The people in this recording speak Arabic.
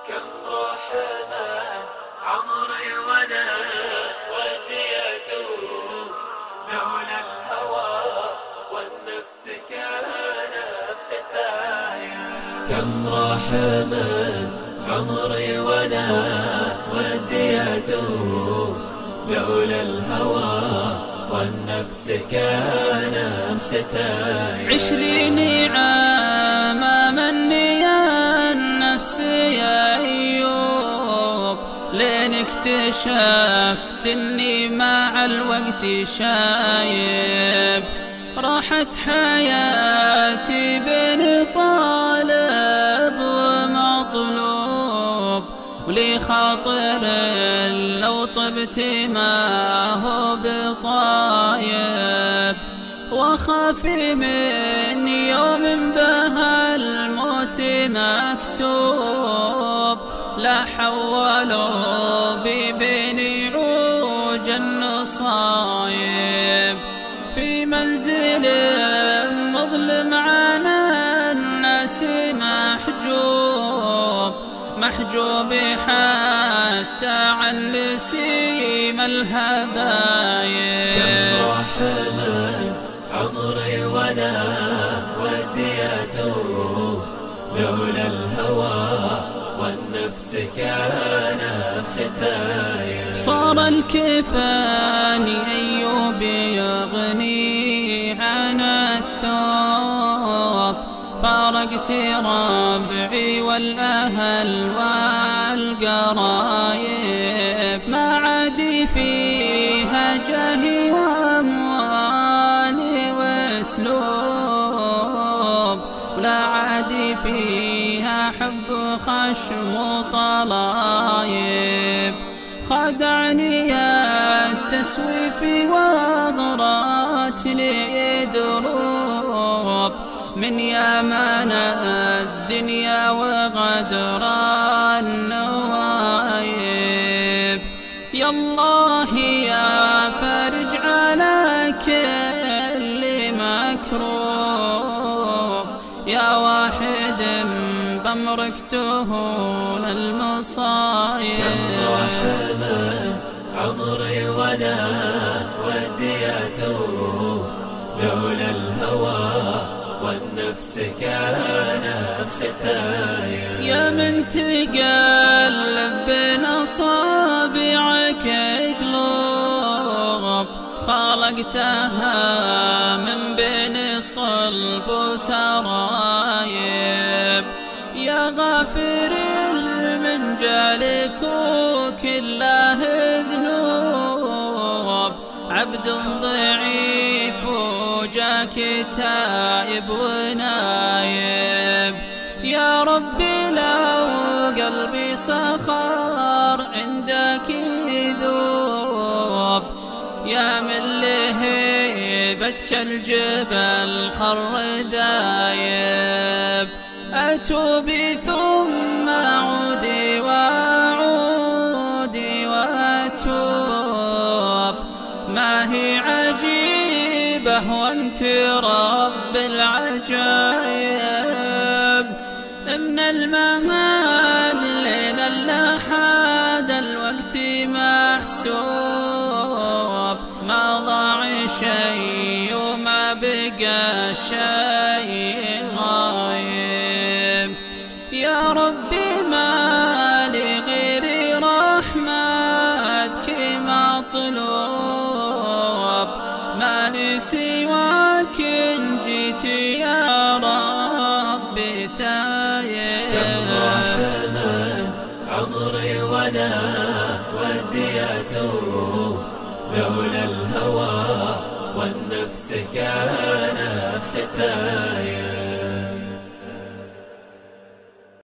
كم راح من عمري وانا وديته لولا الهوى والنفس كنفس تايه. كم راح من عمري وانا وديته لولا الهوى والنفس كنفس تايه. 20 عام مني يا النفس يا أيوب، لين اكتشفت اني مع الوقت شايب. راحت حياتي بين طالب ومطلوب، ولي خاطر لو طبت ما هو بطايب. وخاف من يوم بها الموت مكتوب، لا حولوا بي بين عوج النصايب. في منزل مظلم عن الناس محجوب حتى عن نسيم الهبايب. كم راح من عمري وانا وديته لولا الهوى والنفس كنفس تايه. صار الكفاني أيوب يغني عن الثوب، فارقت ربعي والأهل والقرايب. ما عاد فيها جاهي وأموالي وأسلوب، ولا عاد فيها حب خشم وطلايب. خدعني يا التسويف وغرات لي دروب، من يامان الدنيا وغدر النوايب. يا الله يا فارج على كل مكروب، يا واحد بأمرك تهون المصايب. كم راح من عمري وانا وديته لولا الهوى والنفس كنفس تايه. يا من تقلب بين أصابعك قلوب، خلقتها من بين صلب وترايب. يا غافر من جالك وكله ذنوب، عبد ضعيف وجاك تائب ونايب. يا ربي لو قلبي سخر عندك ذوب، يا من لهيبتك الجبل خر دايب. أتوبي ثم أعودي وأعودي وأتوب، ما هي عجيبة وأنت رب العجائب. من المهد ليل اللحد الوقت محسوب، ما ضاع شيء وما بقى شيء غايب. يا ربي ما لي غير رحمتك مطلوب، ما لي سواك إن جيت يا ربي تايب. كم راح من عمري وانا وديته لولا الهوى والنفس كنفس تايه.